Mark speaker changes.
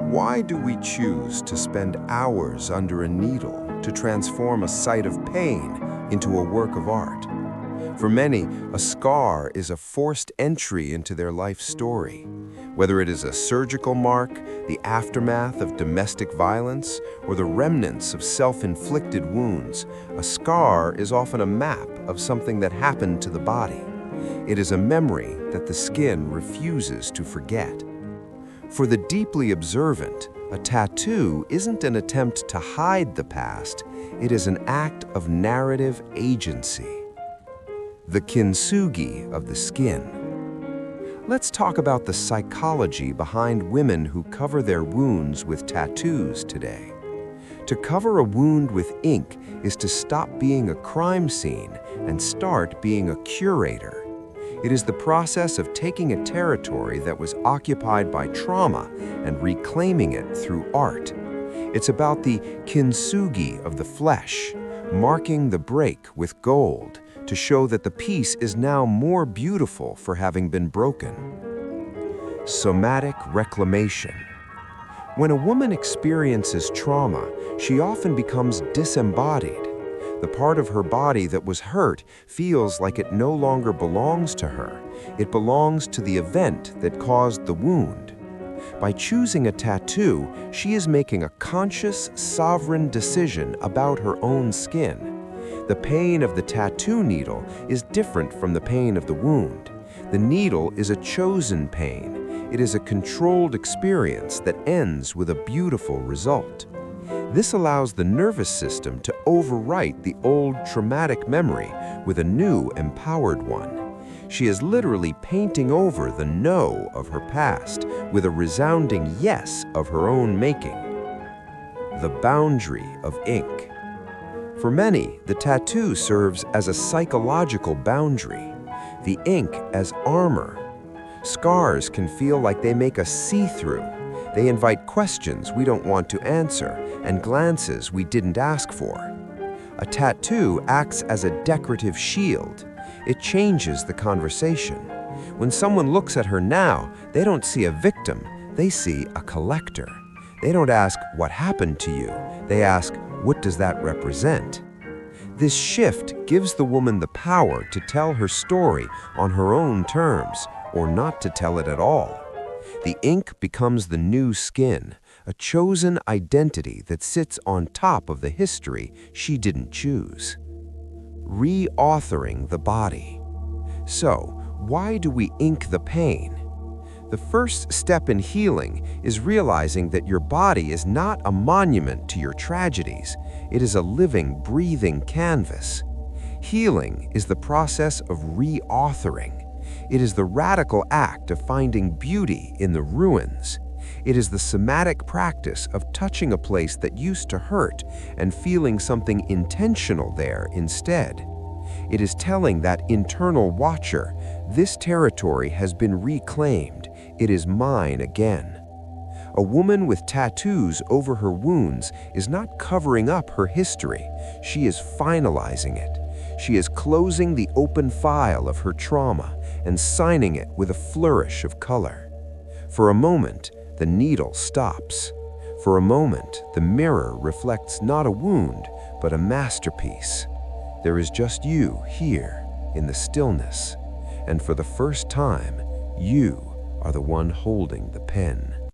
Speaker 1: Why do we choose to spend hours under a needle to transform a site of pain into a work of art? For many, a scar is a forced entry into their life story. Whether it is a surgical mark, the aftermath of domestic violence, or the remnants of self-inflicted wounds, a scar is often a map of something that happened to the body. It is a memory that the skin refuses to forget. For the deeply observant, a tattoo isn't an attempt to hide the past, it is an act of narrative agency. The kintsugi of the skin. Let's talk about the psychology behind women who cover their wounds with tattoos today. To cover a wound with ink is to stop being a crime scene and start being a curator. It is the process of taking a territory that was occupied by trauma and reclaiming it through art. It's about the kintsugi of the flesh, marking the break with gold to show that the piece is now more beautiful for having been broken. Somatic reclamation. When a woman experiences trauma, she often becomes disembodied. The part of her body that was hurt feels like it no longer belongs to her. It belongs to the event that caused the wound. By choosing a tattoo, she is making a conscious, sovereign decision about her own skin. The pain of the tattoo needle is different from the pain of the wound. The needle is a chosen pain. It is a controlled experience that ends with a beautiful result. This allows the nervous system to overwrite the old traumatic memory with a new, empowered one. She is literally painting over the no of her past with a resounding yes of her own making. The boundary of ink. For many, the tattoo serves as a psychological boundary, the ink as armor. Scars can feel like they make us see-through. They invite questions we don't want to answer and glances we didn't ask for. A tattoo acts as a decorative shield. It changes the conversation. When someone looks at her now, they don't see a victim, they see a collector. They don't ask, "What happened to you?" They ask, "What does that represent?" This shift gives the woman the power to tell her story on her own terms, or not to tell it at all. The ink becomes the new skin, a chosen identity that sits on top of the history she didn't choose. Reauthoring the body. So, why do we ink the pain? The first step in healing is realizing that your body is not a monument to your tragedies. It is a living, breathing canvas. Healing is the process of reauthoring. It is the radical act of finding beauty in the ruins. It is the somatic practice of touching a place that used to hurt and feeling something intentional there instead. It is telling that internal watcher, "This territory has been reclaimed. It is mine again." A woman with tattoos over her wounds is not covering up her history. She is finalizing it. She is closing the open file of her trauma and signing it with a flourish of color. For a moment, the needle stops. For a moment, the mirror reflects not a wound, but a masterpiece. There is just you here in the stillness, and for the first time, you are the one holding the pen.